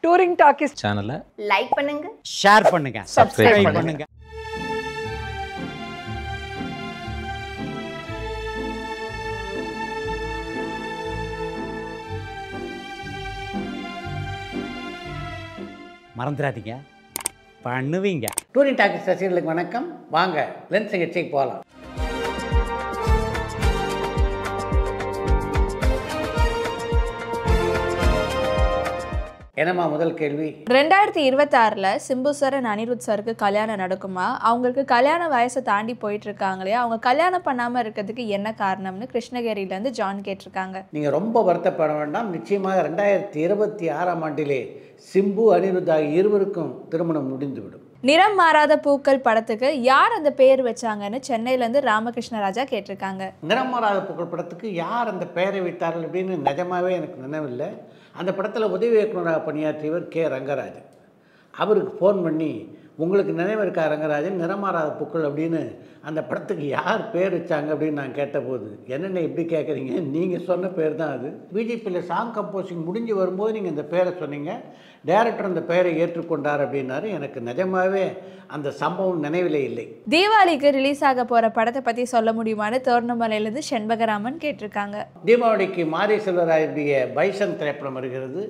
Touring talkies சேனலை like பண்ணுங்க, share பண்ணுங்க, சப்ஸ்கிரைப் பண்ணுங்க. மறந்துடாதீங்க, பண்ணுவீங்க. டூரிங் டாக்கிஸ் ரசிகர்களுக்கு வணக்கம். வாங்க லென்ஸ் சிகிச்சைக்கு போகலாம். என்னம்மா முதல் கேள்வி? 2026ல் சிம்பு சார் அண்ட் அனிருத் சாருக்கு கல்யாணம் நடக்குமா? அவங்களுக்கு கல்யாண வயசை தாண்டி போயிட்டு இருக்காங்களே, அவங்க கல்யாணம் பண்ணாமல் இருக்கிறதுக்கு என்ன காரணம்னு கிருஷ்ணகிரியிலேருந்து ஜான் கேட்டிருக்காங்க. நீங்கள் ரொம்ப வருத்தப்பட வேண்டாம். நிச்சயமாக 2026ஆம் ஆண்டிலே சிம்பு அனிருத் ஆகிய இருவருக்கும் திருமணம் முடிந்துவிடும். நிறம் மாறாத பூக்கள் படத்துக்கு யார் அந்த பேர் வச்சாங்கன்னு சென்னையிலேருந்து ராமகிருஷ்ணராஜா கேட்டிருக்காங்க. நிறம் மாறாத பூக்கள் படத்துக்கு யார் அந்த பெயரை வைத்தார்கள் அப்படின்னு நிஜமாகவே எனக்கு நினைவில்லை. அந்த படத்தில் உதவி இயக்குநராக பணியாற்றியவர் கே ரங்கராஜன். அவருக்கு ஃபோன் பண்ணி, உங்களுக்கு நினைவு இருக்கா ரங்கராஜன், நிறமாறாத பூக்கள் அப்படின்னு அந்த படத்துக்கு யார் பேர் வச்சாங்க அப்படின்னு நான் கேட்டபோது, என்னென்ன எப்படி கேட்குறீங்க, நீங்கள் சொன்ன பேர் தான் அது. பிஜேபியில் சாங் கம்போசிங் முடிஞ்சு வரும்போது நீங்கள் இந்த பேரை சொன்னீங்க, டைரக்டர் அந்த பெயரை ஏற்றுக்கொண்டார் அப்படின்னாரு. எனக்கு நிஜமாகவே அந்த சம்பவம் நினைவிலே இல்லை. தீபாவளிக்கு ரிலீஸ் ஆக போகிற படத்தை பற்றி சொல்ல முடியுமான்னு தோரணமலையிலேருந்து செண்பகராமன் கேட்டிருக்காங்க. தீபாவளிக்கு மாரி செல்வராயுடைய பைசன் திரைப்படம் வருகிறது.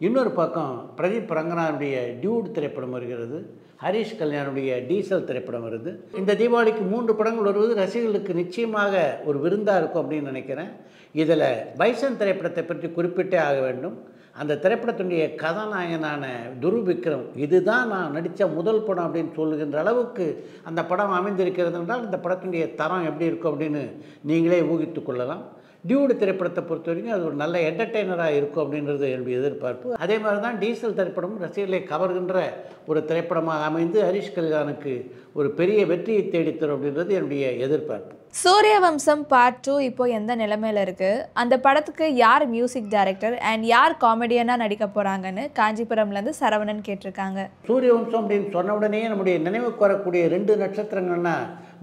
இன்னொரு பக்கம் பிரதீப் ரங்கநாதனுடைய டியூட் திரைப்படம் வருகிறது. ஹரிஷ் கல்யாணுடைய டீசல் திரைப்படம் வருது. இந்த தீபாவளிக்கு 3 படங்கள் வருவது ரசிகர்களுக்கு நிச்சயமாக ஒரு விருந்தாக இருக்கும் அப்படின்னு நினைக்கிறேன். இதில் பைசன் திரைப்படத்தை பற்றி குறிப்பிட்டே ஆக வேண்டும். அந்த திரைப்படத்தினுடைய கதாநாயகனான துரு விக்ரம், இதுதான் நான் நடித்த முதல் படம் அப்படின்னு சொல்லுகின்ற அளவுக்கு அந்த படம் அமைந்திருக்கிறது என்றால் இந்த படத்தினுடைய தரம் எப்படி இருக்கும் அப்படின்னு நீங்களே ஊகித்து கொள்ளலாம். டியூடு திரைப்படத்தை பொறுத்த வரைக்கும் அது ஒரு நல்ல என்டர்டெய்னராக இருக்கும் அப்படின்றது என்னுடைய எதிர்பார்ப்பு. அதே மாதிரி தான் டீசல் திரைப்படம் ரசிகர்களை கவர்கின்ற ஒரு திரைப்படமாக அமைந்து ஹரிஷ் கல்யாணுக்கு ஒரு பெரிய வெற்றியை தேடித்தரும் அப்படின்றது என்னுடைய எதிர்பார்ப்பு. சூரியவம்சம் பார்ட் 2 இப்போ எந்த நிலைமையில் இருக்குது? அந்த படத்துக்கு யார் மியூசிக் டைரக்டர் அண்ட் யார் காமெடியனாக நடிக்க போகிறாங்கன்னு காஞ்சிபுரம்லேருந்து சரவணன் கேட்டிருக்காங்க. சூரியவம்சம் அப்படின்னு சொன்ன உடனே நம்முடைய நினைவுக்கு வரக்கூடிய 2 நட்சத்திரங்கள்னா,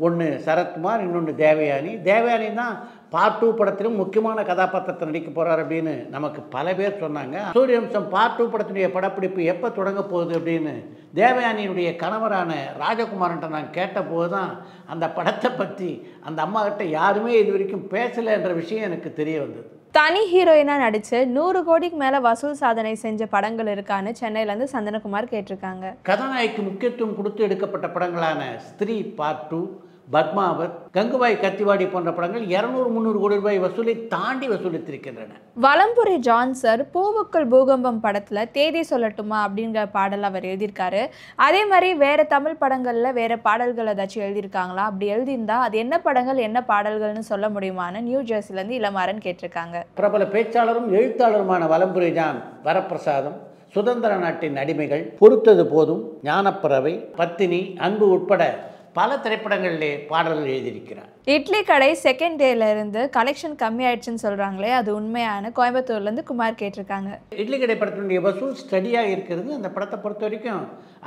ஒன்று சரத்குமார், இன்னொன்று தேவயானி. தேவயானி தான் பார்ட் 2 படத்திலும் முக்கியமான கதாபாத்திரத்தை நடிக்க போகிறார் அப்படின்னு நமக்கு பல பேர் சொன்னாங்க. சூரியவம்சம் பார்ட் 2 படத்தினுடைய படப்பிடிப்பு எப்போ தொடங்க போகுது அப்படின்னு தேவயானியினுடைய கணவரான ராஜகுமார்கிட்ட நான் கேட்டபோது தான் அந்த படத்தை பற்றி அந்த அம்மாக்கிட்ட யாருமே இது வரைக்கும் பேசலை என்ற விஷயம் எனக்கு தெரிய வந்தது. தனி ஹீரோயினாக நடித்து 100 கோடிக்கு மேலே வசூல் சாதனை செஞ்ச படங்கள் இருக்கான்னு சென்னையிலேருந்து சந்தனகுமார் கேட்டிருக்காங்க. கதாநாயகிக்கு முக்கியத்துவம் கொடுத்து எடுக்கப்பட்ட படங்களான ஸ்திரீ பார்ட் 2, பத்மாவத், கங்குபாய் கத்திவாடி போன்ற படங்கள் 200-300 கோடி ரூபாய் வசூலை தாண்டி வசூலித்திருக்கின்றன. வலம்புரி ஜான் சார் பூவுக்குள் பூகம்பம் படத்தில் தேதி சொல்லட்டுமா அப்படிங்கிற பாடல் அவர் எழுதியிருக்காரு. அதே மாதிரி வேறு தமிழ் படங்களில் வேறு பாடல்கள் ஏதாச்சும் எழுதியிருக்காங்களா? அப்படி எழுதியிருந்தா அது என்ன படங்கள் என்ன பாடல்கள்னு சொல்ல முடியுமான்னு நியூ ஜெர்சிலேருந்து இளமாறன் கேட்டிருக்காங்க. பிரபல பேச்சாளரும் எழுத்தாளருமான வலம்புரி ஜான் வரப்பிரசாதம், சுதந்திர நாட்டின் அடிமைகள், பொறுத்தது போதும், ஞானப்பறவை, பத்தினி, அன்பு உட்பட பல திரைப்படங்களிலே பாடல்கள் எழுதியிருக்கிறார். இட்லி கடை செகண்ட் டேல இருந்து கலெக்ஷன் கம்மி ஆயிடுச்சுன்னு சொல்றாங்களே, அது உண்மையான? கோயம்புத்தூர்லேருந்து குமார் கேட்டிருக்காங்க. இட்லி கடை படத்தினுடைய வசூல் ஸ்டடியாக இருக்கிறது. அந்த படத்தை பொறுத்த வரைக்கும்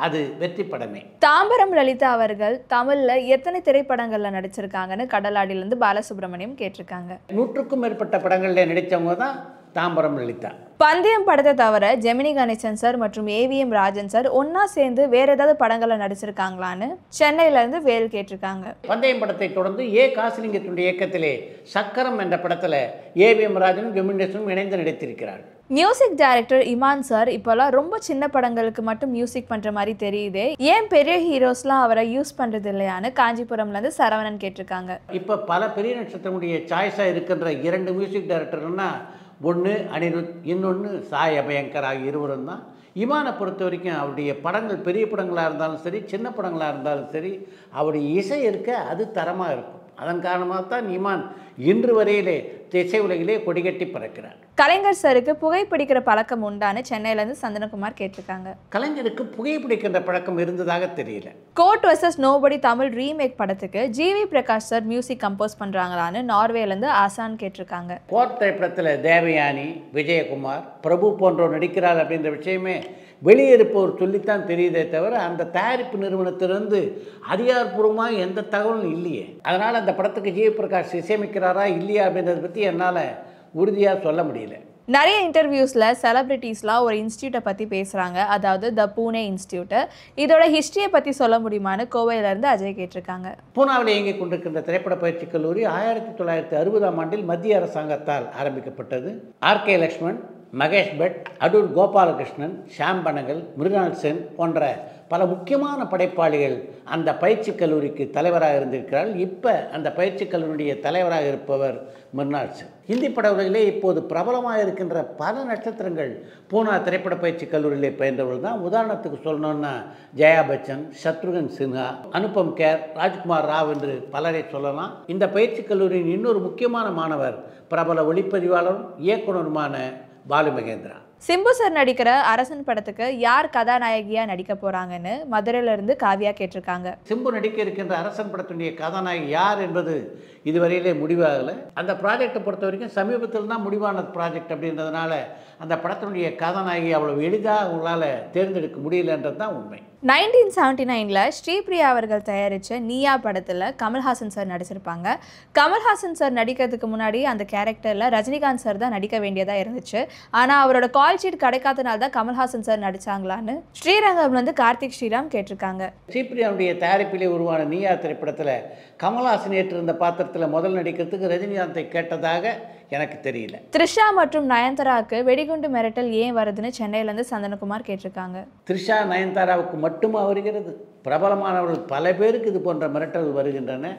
அது வெற்றி படமே. தாம்பரம் லலிதா அவர்கள் தமிழ்ல எத்தனை திரைப்படங்கள்ல நடிச்சிருக்காங்கன்னு கடலாடியிலேருந்து பாலசுப்ரமணியம் கேட்டிருக்காங்க. 100க்கும் மேற்பட்ட படங்களில் நடித்தவங்க தான் தாம்பரம் லலிதா. பந்தயம் படத்தை தவிர ஜெமினி கணேசன் சார் மற்றும் ஏவிஎம் ராஜன் சார் ஒன்னா சேர்ந்து வேற ஏதாவது படங்களை நடிச்சிருக்காங்களான்னு சென்னையில இருந்து வேல் கேட்டிருக்காங்க. பந்தயம் படத்தை தொடர்ந்து காசிலிங்கத்தினுடைய இயக்கத்திலே சக்கரம் என்ற படத்தில் ஏவிஎம் ராஜனும் ஜெமினேசனும் இணைந்து நடித்திருக்கிறார். மியூசிக் டைரக்டர் இமான் சார் இப்போல்லாம் ரொம்ப சின்ன படங்களுக்கு மட்டும் மியூசிக் பண்ற மாதிரி தெரியுது, ஏன் பெரிய ஹீரோஸ்லாம் அவரை யூஸ் பண்றது இல்லையான்னு காஞ்சிபுரம்ல இருந்து சரவணன் கேட்டிருக்காங்க. இப்போ பல பெரிய நட்சத்திரமுடைய சாய்ஸாக இருக்கின்ற 2 மியூசிக் டைரக்டர்னா, ஒன்று அனிருத், இன்னொன்று சாய் அபயங்கர் ஆகிய இருவரும் தான். இமானை பொறுத்த வரைக்கும் அவருடைய படங்கள் பெரிய படங்களாக இருந்தாலும் சரி, சின்ன படங்களாக இருந்தாலும் சரி, அவருடைய இசை இருக்க அது தரமாக இருக்கும். அதன் காரணமாக தான் இமான் இன்று வரையிலே இசை உலகிலே கொடிகட்டி பறக்கிறார். கலைஞர் சாருக்கு புகைப்பிடிக்கிற பழக்கம் உண்டான்னு சென்னையிலேருந்து சந்தனகுமார் கேட்டிருக்காங்க. கலைஞருக்கு புகைப்பிடிக்கின்ற பழக்கம் இருந்ததாக தெரியல. Goat versus nobody Tamil remake படத்துக்கு GV Prakash sir music compose பண்றாங்களான்னு நார்வேலேருந்து ஆசான் கேட்டிருக்காங்க. கோட் திரைப்படத்தில் தேவயானி, விஜயகுமார், பிரபு போன்றோர் நடிக்கிறார் அப்படின்ற விஷயமே வெளியிருப்பவர் சொல்லித்தான் தெரியுதே தவிர அந்த தயாரிப்பு நிறுவனத்திலிருந்து அதிகாரப்பூர்வமாக எந்த தகவலும் இல்லையே. அதனால் அந்த படத்துக்கு ஜிவி பிரகாஷ் இசையமைக்கிறாரா இல்லையா அப்படின்றத பற்றி என்னால் உறுதியாக சொல்ல முடியல. நிறைய இன்டர்வியூஸில் செலிபிரிட்டிஸ்லாம் ஒரு இன்ஸ்டியூட்டை பற்றி பேசுகிறாங்க, அதாவது த பூனே இன்ஸ்டியூட்டு. இதோட ஹிஸ்ட்ரியை பற்றி சொல்ல முடியுமான்னு கோவையிலேருந்து அஜய் கேட்டிருக்காங்க. பூனாவில் இயங்கிக் கொண்டிருக்கின்ற திரைப்பட பயிற்சி கல்லூரி 1960ஆம் ஆண்டில் மத்திய அரசாங்கத்தால் ஆரம்பிக்கப்பட்டது. ஆர்.கே. லக்ஷ்மண், மகேஷ் பட், அடூர் கோபாலகிருஷ்ணன், ஷாம் பனகல், மிருனால் சென் போன்ற பல முக்கியமான படைப்பாளிகள் அந்த பயிற்சி கல்லூரிக்கு தலைவராக இருந்திருக்கிறார்கள். இப்போ அந்த பயிற்சி கல்லூரியுடைய தலைவராக இருப்பவர் மிருனால் சென். ஹிந்தி பட உலகிலே இப்போது பிரபலமாக இருக்கின்ற பல நட்சத்திரங்கள் பூனா திரைப்பட பயிற்சி கல்லூரியிலே பயின்றவர்கள் தான். உதாரணத்துக்கு சொல்லணும்னா ஜெயா பச்சன், சத்ருகன் சின்ஹா, அனுபம் கேர், ராஜ்குமார் ராவ் என்று பலரை சொல்லலாம். இந்த பயிற்சி கல்லூரியின் இன்னொரு முக்கியமான மாணவர் பிரபல ஒளிப்பதிவாளரும் இயக்குனருமான பாலு மகேந்திரா. சிம்பு சார் நடிக்கிற அரசன் படத்துக்கு யார் கதாநாயகியா நடிக்க போறாங்கன்னு மதுரையில இருந்து காவியா கேட்டிருக்காங்க. சிம்பு நடிக்க இருக்கின்ற அரசன் படத்துடைய கதாநாயகி யார் என்பது இதுவரையிலே முடிவாகலை. அந்த ப்ராஜெக்டை பொறுத்த வரைக்கும் சமீபத்தில் தான் முடிவான ப்ராஜெக்ட் அப்படின்றதுனால அந்த படத்தினுடைய கதாநாயகி அவ்வளவு எளிதாக உங்களால் தேர்ந்தெடுக்க முடியலன்றது தான் உண்மை. 1979ல் ஸ்ரீபிரியா அவர்கள் தயாரித்த நீயா படத்தில் கமல்ஹாசன் சார் நடிச்சிருப்பாங்க. கமல்ஹாசன் சார் நடிக்கிறதுக்கு முன்னாடி அந்த கேரக்டரில் ரஜினிகாந்த் சார் தான் நடிக்க வேண்டியதாக இருந்துச்சு. ஆனால் அவரோட கால் ஷீட் கிடைக்காதனால தான் கமல்ஹாசன் சார் நடித்தாங்களான்னு ஸ்ரீரங்கம்லேருந்து கார்த்திக் ஸ்ரீராம் கேட்டிருக்காங்க. ஸ்ரீபிரியாவுடைய தயாரிப்பிலே உருவான நீயா திரைப்படத்தில் கமல்ஹாசன் ஏற்றிருந்த பாத்திரத்தில் முதல் நடிக்கிறதுக்கு ரஜினிகாந்தை கேட்டதாக எனக்கு தெரியல. த்ரிஷா மற்றும் நயன்தாராவுக்கு வெடிகுண்டு மிரட்டல் ஏன் வருதுன்னு சென்னையிலேருந்து சந்தனகுமார் கேட்டிருக்காங்க. த்ரிஷா நயன்தாராவுக்கு மட்டுமா வருகிறது? பிரபலமானவர்கள் பல பேருக்கு இது போன்ற மிரட்டல் வருகின்றன.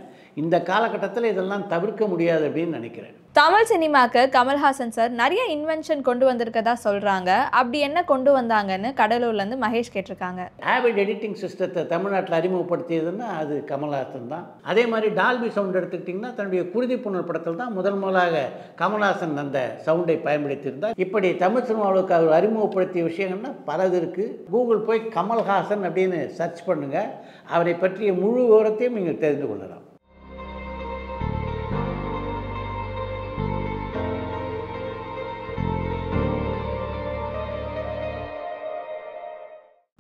இந்த காலகட்டத்தில் இதெல்லாம் தவிர்க்க முடியாது அப்படின்னு நினைக்கிறேன். தமிழ் சினிமாவுக்கு கமல்ஹாசன் சார் நிறைய இன்வென்ஷன் கொண்டு வந்திருக்கதா சொல்கிறாங்க. அப்படி என்ன கொண்டு வந்தாங்கன்னு கடலூர்லேருந்து மகேஷ் கேட்டிருக்காங்க. ஆவிட் எடிட்டிங் சிஸ்டத்தை தமிழ்நாட்டில் அறிமுகப்படுத்தியதுன்னா அது கமல்ஹாசன் தான். அதே மாதிரி டால்பி சவுண்ட் எடுத்துக்கிட்டிங்கன்னா தன்னுடைய குருதி புனல் படத்தில் தான் முதலாக கமல்ஹாசன் அந்த சவுண்டை பயன்படுத்தியிருந்தார். இப்படி தமிழ் சினிமாவுக்கு அவர் அறிமுகப்படுத்திய விஷயங்கள்னா பலது இருக்குது. கூகுள் போய் கமல்ஹாசன் அப்படின்னு சர்ச் பண்ணுங்கள். அவரை பற்றிய முழு விவரத்தையும் நீங்கள் தெரிந்து கொள்ளலாம்.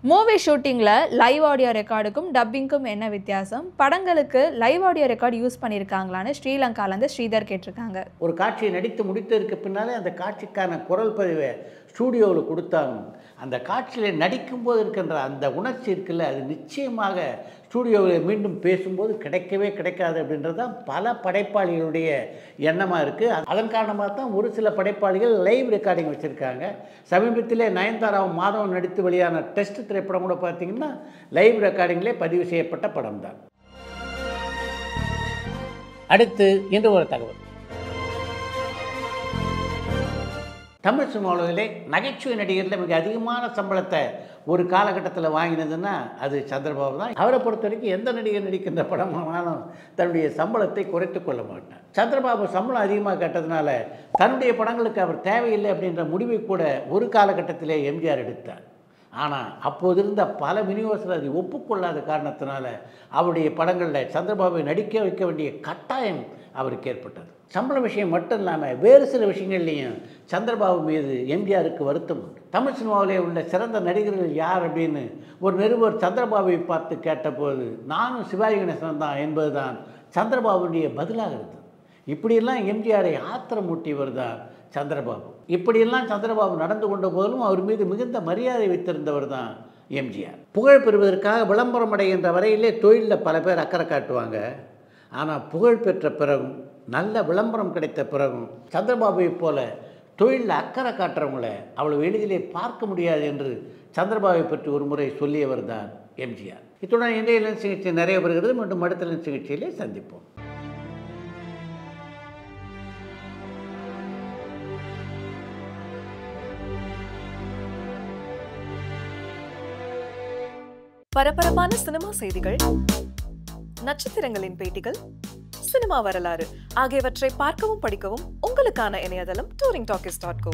மூவி ஷூட்டிங்கில் லைவ் ஆடியோ ரெக்கார்டுக்கும் டப்பிங்க்கும் என்ன வித்தியாசம்? படங்களுக்கு லைவ் ஆடியோ ரெக்கார்டு யூஸ் பண்ணியிருக்காங்களான்னு ஸ்ரீலங்காலேருந்து ஸ்ரீதர் கேட்டிருக்காங்க. ஒரு காட்சியை நடித்து முடித்ததற்கு பின்னாலே அந்த காட்சிக்கான குரல் பதிவை ஸ்டூடியோவில் கொடுத்தாலும் அந்த காட்சியில் நடிக்கும்போது இருக்கின்ற அந்த உணர்ச்சி இருக்குல்ல, அது நிச்சயமாக ஸ்டூடியோவில் மீண்டும் பேசும்போது கிடைக்கவே கிடைக்காது அப்படின்றது தான் பல படைப்பாளிகளுடைய எண்ணமாக இருக்குது. அதன் காரணமாக தான் ஒரு சில படைப்பாளிகள் லைவ் ரெக்கார்டிங் வச்சுருக்காங்க. சமீபத்திலே நயன்தாராவும் மாதவன் நடித்து வெளியான டெஸ்ட் திரைப்படம் கூட பார்த்திங்கன்னா லைவ் ரெக்கார்டிங்லே பதிவு செய்யப்பட்ட படம் தான். அடுத்து இன்று ஒரு தகவல். தமிழ் சினிமாவிலே நகைச்சுவை நடிகரில் மிக அதிகமான சம்பளத்தை ஒரு காலகட்டத்தில் வாங்கினதுன்னா அது சந்திரபாபு தான். அவரை பொறுத்த வரைக்கும் எந்த நடிகர் நடிக்கின்ற படமானாலும் தன்னுடைய சம்பளத்தை குறைத்து கொள்ள மாட்டார். சந்திரபாபு சம்பளம் அதிகமாக கேட்டதுனால தன்னுடைய படங்களுக்கு அவர் தேவையில்லை அப்படின்ற முடிவை கூட ஒரு காலகட்டத்திலே எம்ஜிஆர் எடுத்தார். ஆனால் அப்போது இருந்த பல விநியோகத்தில் அதை ஒப்புக்கொள்ளாத காரணத்தினால அவருடைய படங்களில் சந்திரபாபுவை நடிக்க வைக்க வேண்டிய கட்டாயம் அவருக்கு ஏற்பட்டது. சம்பள விஷயம் மட்டும் இல்லாமல் வேறு சில விஷயங்கள்லையும் சந்திரபாபு மீது எம்ஜிஆருக்கு வருத்தம் உண்டு. தமிழ் சினிமாவிலே உள்ள சிறந்த நடிகர்கள் யார் அப்படின்னு ஒரு நிருபர் சந்திரபாபுவை பார்த்து கேட்டபோது நானும் சிவாஜி கணேசன் தான் என்பது தான் சந்திரபாபுடைய பதிலாக இருந்தது. இப்படியெல்லாம் எம்ஜிஆரை ஆத்திரமூட்டியவர் தான் சந்திரபாபு. இப்படியெல்லாம் சந்திரபாபு நடந்து கொண்ட போதிலும் அவர் மீது மிகுந்த மரியாதை வைத்திருந்தவர் தான் எம்ஜிஆர். புகழ் பெறுவதற்காக விளம்பரம் அடைகின்ற வரையிலே தொழிலில் பல பேர் அக்கறை காட்டுவாங்க. ஆனால் புகழ் பெற்ற பிறகும் நல்ல விளம்பரம் கிடைத்த பிறகும் சந்திரபாபுவை போல தொழிலில் அக்கறை காட்டுறவங்களை அவ்வளவு எளிதிலே பார்க்க முடியாது என்று சந்திரபாபுவை பற்றி ஒரு முறை சொல்லியவர் தான் எம்ஜிஆர். இத்துடன் இன்றைய லென்ஸ் சிகிச்சை நிறைய வருகிறது. மற்றும் அடுத்த லென்ஸ் சிகிச்சையிலே சந்திப்போம். பரபரப்பான சினிமா செய்திகள், நட்சத்திரங்களின் பேட்டிகள், சினிமா வரலாறு ஆகியவற்றை பார்க்கவும் படிக்கவும் உங்களுக்கான இணையதளம் touringtalkies.co.